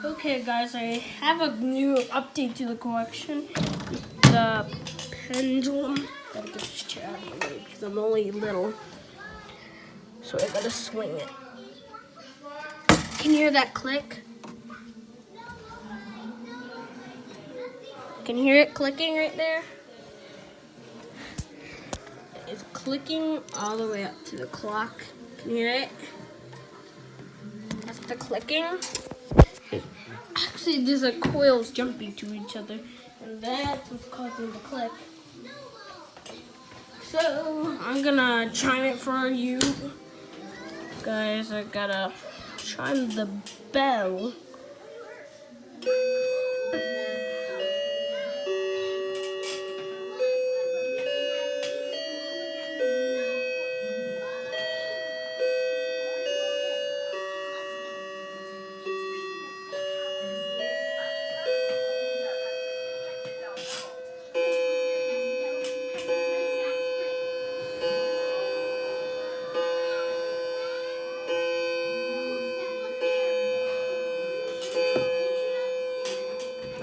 Okay guys, I have a new update to the collection. The pendulum. Gotta get this chair out of the way because I'm only little. So I gotta swing it. Can you hear that click? Can you hear it clicking right there? It's clicking all the way up to the clock. Can you hear it? That's the clicking. Actually, there's a coils jumping to each other, and that's what's causing the click. So I'm gonna chime it for you guys. I gotta chime the bell.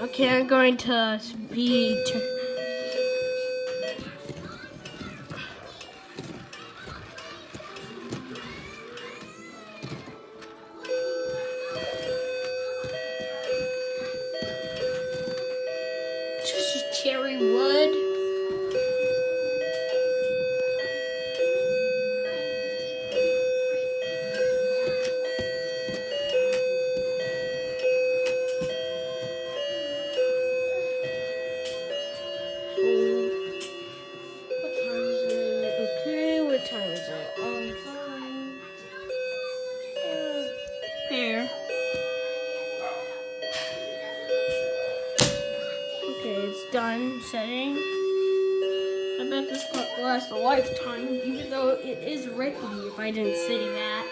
Okay, I'm going to speed. Just cherry wood. What time is it? There. Okay, it's done setting. I bet this clock lasts a lifetime, even though it is rickety if I didn't say that.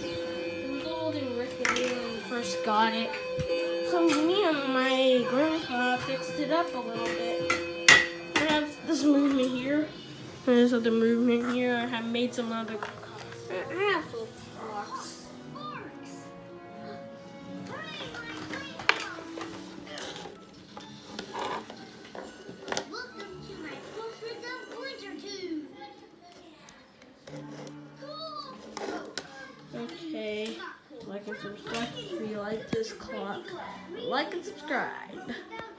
It was old and rickety when we first got it. So me and my grandpa fixed it up a little bit. I have this movement here. There's other movement here. I have made some other. I have little blocks. Welcome to my portrait of Winter Tube. Okay. Like and subscribe if you like this clock. Like and subscribe.